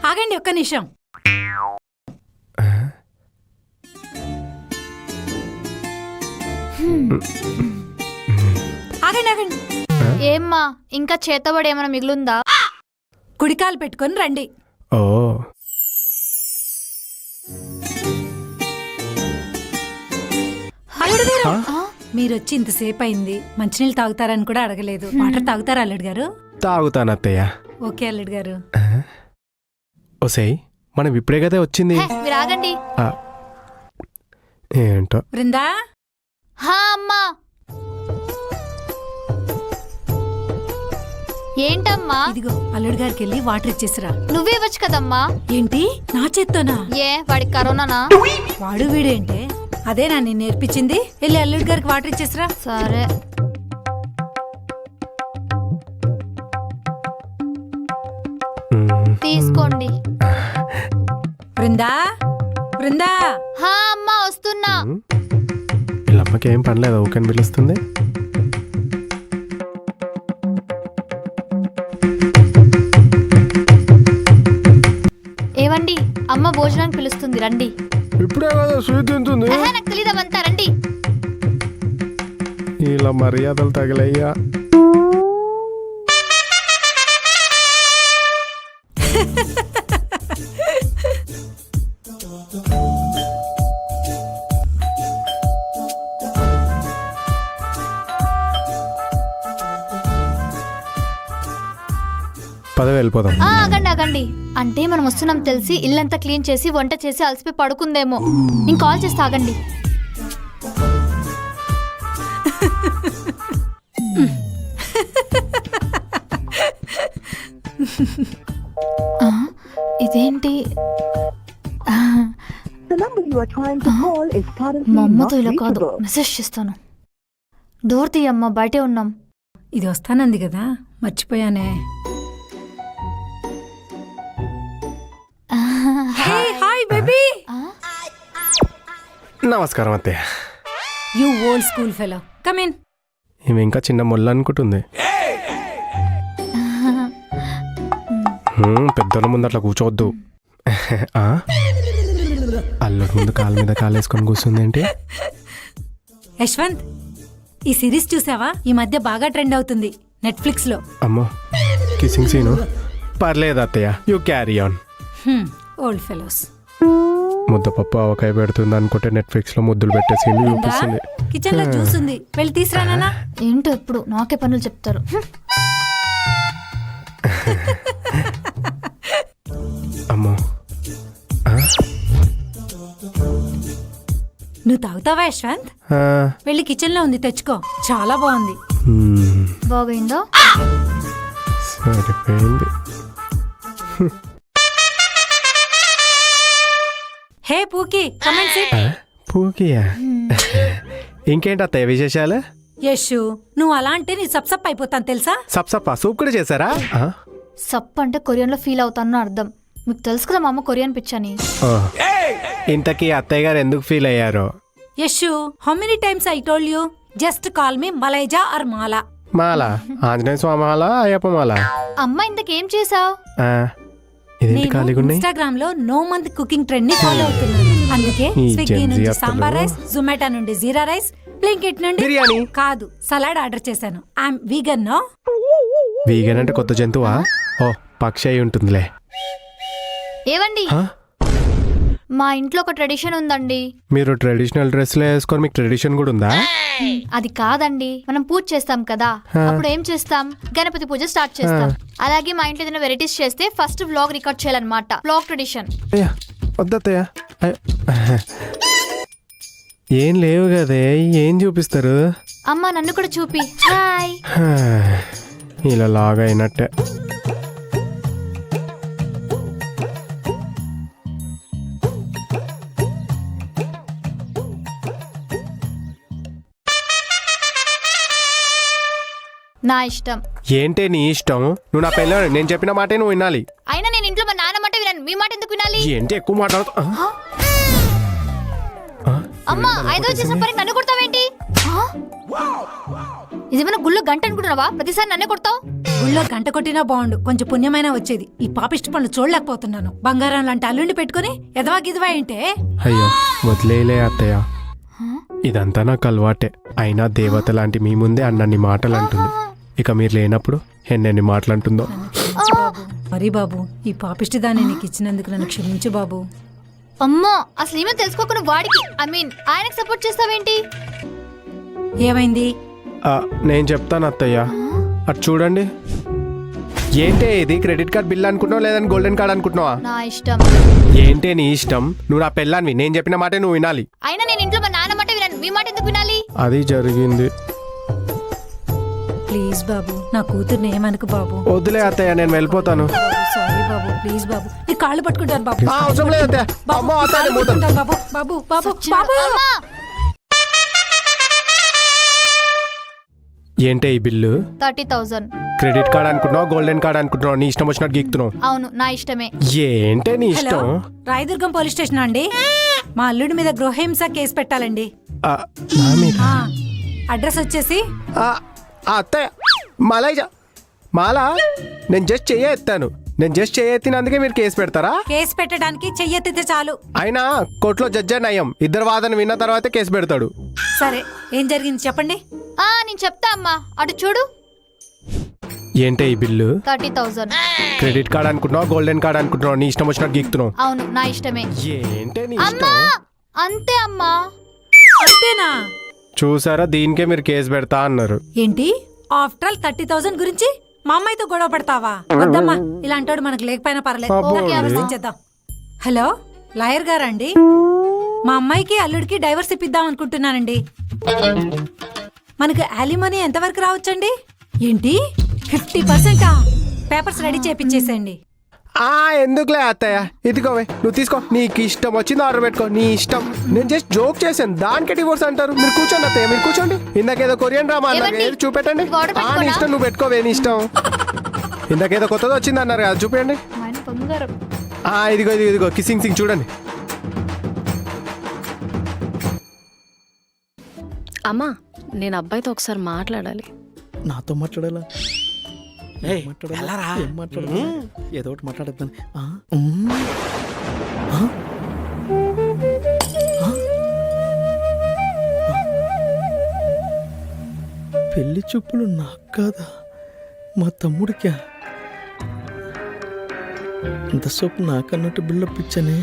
ఆగండి ఒక్క నిమిషం. ఆగండి ఆగండి. ఏమ్మా ఇంకా చేతబడి ఏమైనా మిగులుందా? కుడికాలు పెట్టుకొని రండి. ఓ అల్లుడు గారు, మీరొచ్చి ఇంతసేపు అయింది, మంచినీళ్ళు తాగుతారని కూడా అడగలేదు. వాటర్ తాగుతారా అల్లుడు గారు? తాగుతాను అత్తయ్య. ఓకే అల్లుడు గారు. ఓసేయ్, మనం ఇప్పుడే కదా వచ్చింది. మీరు ఆగండి. ఏంటో. బృందా. హా అమ్మా. ఏంటమ్మా? ఇదిగో అల్లుడు గారికి వెళ్ళి వాటర్ ఇచ్చేసిరా. నువ్వే ఇవ్వచ్చు కదమ్మా. ఏంటి నా చేత్తోనా? ఏ వాడికి కరోనానా? వాడు వీడేంటే? అదేనా నేను నేర్పించింది? వెళ్ళి అల్లుడు గారికి వాటర్ ఇచ్చేసిరా. సరే. తీసుకోండి. బృందా బృందా. హా అమ్మా వస్తున్నా. వీళ్ళమ్మకి ఏం పనిలేదు, ఊకని పిలుస్తుంది. ఏవండి, అమ్మ భోజనానికి పిలుస్తుంది, రండి. ఇప్పుడే కదా స్వీట్ తింటుంది. నాకు తెలీదమంతా, రండి. ఇలా మర్యాదలు తగిలయ్యా. పద వెళ్ళిపోదాం. ఆగండి ఆగండి. అంటే మనం వస్తున్నాం తెలిసి ఇల్లంతా క్లీన్ చేసి వంట చేసి అలసిపోయి పడుకుందేమో. నేను కాల్ చేస్తా, ఆగండి. ఇదేంటి? మా అమ్మతో ఇలా కాదు, మెసేజ్ చేస్తాను. డోర్ తీయమ్మా, బయటే ఉన్నాం. ఇది వస్తానంది కదా, మర్చిపోయానే. Hi baby. నమస్కారం అత్తయ్య. You old school fellow, come in. ఈమె ఇంకా చిన్న మొల్ల అనుకుంటుంది. పెద్దల ముందు అట్లా కూర్చోవద్దు. అల్లుడు ముందు కాలు మీద కాలేసుకొని కూర్చుంది ఏంటి? యశ్వంత్, ఈ సిరీస్ చూసావా? ఈ మధ్య బాగా ట్రెండ్ అవుతుంది నెట్ఫ్లిక్స్ లో. అమ్మో, కిసింగ్ సీను. పర్లేదు అత్తయ్య, you carry on. Old fellows. ముద్దపప్పు ఆవకాయ పెడుతుంది అనుకుంటే నెట్ఫ్లిక్స్ లో ముద్దులు పెట్టే సీన్ చూపిస్తుంది. కిచెన్ లో జ్యూస్ ఉంది, వెళ్ళి తీసుకురానా? ఏంటో ఎప్పుడు నాకే పనులు చెప్తారు. అమ్మో, నువ్వు తాగుతావా యశ్వంత్? వెళ్ళి కిచెన్ లో ఉంది, తెచ్చుకో. చాలా బాగుంది. బాగైందా? సరిపోయింది. హే పూకి, కమ్ అండ్ సిట్. పూకియా? ఇంకేంటి అత్తయ్య విశేషాలు? యశు, నువ్వు అలా అంటే నీ సప్సప్ అయిపోతాను తెలుసా? సప్సప్పా? సూప్ కూడా చేశారా? సప్ అంటే కొరియన్ లో ఫీల్ అవుతాను అర్థం. మీకు తెలుసు కదా మా అమ్మ కొరియన్ పిచ్చని. ఇంతకీ అత్తయ్య గారు ఎందుకు ఫీల్ అయ్యారో? Yashu, how many times I told you just call me Malaiza or Mala. Mala? Anjaneya స్వామి మాలా, అయ్యప్ప మాలా? అమ్మ ఇంతకేం చేసావు? ఇన్స్టాగ్రామ్ లో నో మంత్ కుకింగ్ ట్రెండ్ ని ఫాలో అవుతున్నాను. అందుకే స్విగ్గీ నుంచి సాంబార్ రైస్, జొమాటో నుండి జీరా రైస్, బ్లింకిట్ నుండి బిర్యానీ కాదు సలాడ్ ఆర్డర్ చేశాను. I'm vegan. నో వీగన్ అంటే కొత్త జంతువా? ఓ, పక్షి అయి ఉంటుందిలే. ఏవండి, మా ఇంట్లో ఒక ట్రెడిషన్ ఉందండి. మీరు ట్రెడిషనల్ డ్రెస్లు వేసుకొని మీకు ట్రెడిషన్ కూడా ఉందా? అది కాదండి, మనం పూజ చేస్తాం కదా, అప్పుడు ఏం చేస్తాం? గణపతి పూజ స్టార్ట్ చేస్తాం. అలాగే మా ఇంట్లో ఏదైనా వెరైటీస్ చేస్తే ఫస్ట్ వ్లాగ్ రికార్డ్ చేయాలన్నమాట. Vlog tradition. వద్దత్తయ్య, ఏం లేవు కదే, ఏం చూపిస్తారు? అమ్మ నన్ను కూడా చూపి. హాయ్. ఇలా లాగా అయినట్టే. నా ఇష్టం. ఏంటే నీ ఇష్టం? నువ్వు నా పెళ్ళ, నేను చెప్పిన మాటే నువ్వు వినాలి. అయినా నేను ఇంట్లో మా నాన్న మాట విన్నాను, మీ మాట ఎందుకు వినాలి? ఏంటి ఎక్కువ మాట్లాడుతూ? అమ్మా, ఐదో చేసిన పని నన్ను కొడతావేంటి? ఇదేమైనా గుళ్ళో గంట అనుకుంటున్నావా? ప్రతిసారి నన్నే కొడతావు. ఊళ్ళో గంట కొట్టినా బాగుండు, కొంచెం పుణ్యమైనా వచ్చేది. ఈ పాపిష్టి పనులు చూడలేకపోతున్నాను. బంగారం లాంటి అల్లుండి పెట్టుకుని ఎదవా గిదవా ఏంటే? అయ్యో వదిలేలే అత్తయ్య, ఇదంతా నాకు అలవాటే. అయినా దేవత లాంటి మీ ముందే అన్నన్ని మాటలు అంటుంది. ఇక మీరు లేనప్పుడు ఎన్నెన్ని మాటలు అంటుందో. మరి బాబు, ఈ పాపిష్టి దాన్ని నీకు ఇచ్చినందుకు నన్ను క్షమించు బాబు. అమ్మో, అసలు ఏమో తెలుసుకోకుండా వాడికి ఆయనకు సపోర్ట్ చేస్తావేంటి? ఏమైంది? నేను చెప్తాను అత్తయ్య, అటు చూడండి. ఏంటే ఇది క్రెడిట్ కార్డ్ బిల్ అనుకుంటున్నావు లేదని గోల్డెన్ కార్డ్ అనుకుంటున్నావా? నా ఇష్టం. ఏంటే నీ ఇష్టం? నువ్వు నా పెళ్ళాన్వి, నేను చెప్పిన మాటే నువ్వు వినాలి. అయినా నేను ఇంట్లో మా నాన్న మాట వినాను, మీ మాట ఎందుకు వినాలి? అది జరిగింది. ప్లీజ్ బాబు, నా కూతుర్ని ఏమనుకు బాబు. వద్దులే అత్తయ్య, నేను వెళ్ళిపోతాను. సారీ బాబు, ప్లీజ్ బాబు, నీ కాళ్ళు పట్టుకుంటాను బాబు. అవసరం లేదు అత్తయ్య. బాబు, అమ్మో, అత్తయ్య, కాళ్ళు నేను పోతాను. పట్టుకుంటాను బాబు. బాబు బాబు బాబు. అమ్మా! ఏంటే ఈ బిల్లు? 30,000. క్రెడిట్ కార్డ్ అనుకుంటున్నావు గోల్డెన్ కార్డ్ అనుకుంటున్నావు? నీ ఇష్టం వచ్చినట్టు గీక్తున్నావు. అవును, నా ఇష్టమే. ఏంటే నీ హలో, ఇష్టం? రాయదుర్గం పోలీస్ స్టేషన్ అండి. మా అల్లుడి మీద గృహహింస కేసు పెట్టాలండి. ఆ, నా మీద? ఆ, అడ్రస్ వచ్చేసి అత్తయ్య మాలా, నేను జస్ట్ ఎత్తాను. నేను జస్ట్ ఎత్తినందుకే మీరు కేసు పెడతారా? కేసు పెట్టడానికి చెయ్యెత్తితే చాలు. అయినా కోర్టులో జడ్జి నయం, ఇద్దరు వాదన విన్న తర్వాతే కేసు పెడతాడు. సరే, ఏం జరిగింది చెప్పండి. నేను చెప్తా అమ్మా, అటు చూడు. ఏంటే ఈ బిల్లు? 30,000. క్రెడిట్ కార్డ్ అనుకుంటున్నావు గోల్డెన్ కార్డ్ అనుకుంటున్నావు? నీ ఇష్టం వచ్చినట్టు గీక్తున్నావు. అవును, నా ఇష్టమే. ఏంటే నీ అమ్మా, ఇష్టం? అంతే అమ్మా. అంతేనా? చూసారా, దీనికే మీరు కేసు పెడతా అన్నారు. ఏంటి, ఆఫ్టర్ ఆల్ 30,000 గురించి మా అమ్మాయితో గొడవ పడతావా? వద్దమ్మా, ఇలాంటోడు మనకు లేకపోయినా పర్లేదు. అబ్బో. ఓకే, ఆలోచించేద్దాం. హలో, లాయర్ గారండి? మా అమ్మాయికి అల్లుడికి డైవర్స్ ఇప్పిద్దాం అనుకుంటున్నానండి. మనకు యాలిమనీ ఎంతవరకు రావచ్చండి? ఏంటి, 50%? పేపర్స్ రెడీ చేపించేసేయండి. ఎందుకులే అత్తయ్య, ఇదిగోవే నువ్వు తీసుకో. నీకు ఇష్టం వచ్చింది ఆర్డర్ పెట్టుకో, నీ ఇష్టం. నేను జస్ట్ జోక్ చేశాను, దానికే డివోర్స్ అంటారు. మీరు కూర్చోండి అత్తయ్య, మీరు కూర్చోండి. ఇందాకేదో కొరియన్ డ్రామా అన్నారు, ఏమండి? ఏది చూపెట్టండి. ఆర్డర్ నీ పెట్టుకోనా? ఇష్టం, నువ్వు పెట్టుకోవే, నీ ఇష్టం. ఇందాకేదో కొత్తది వచ్చింది అన్నారు కదా, చూపించండి. ఆయన బంగారం. ఇదిగో ఇదిగో ఇదిగో కిసింగ్ సింగ్ చూడండి. అమ్మా, నేను అబ్బాయితో ఒకసారి మాట్లాడాలి. నాతో మాట్లాడాలా? ఏం మాట్లాడాలి? ఏదో ఒకటి మాట్లాడతాను. పెళ్లి చూపులు నాకు కాదా, మా తమ్ముడికా? ఇంతసేపు నాకన్నట్టు బిల్డప్ ఇచ్చానే.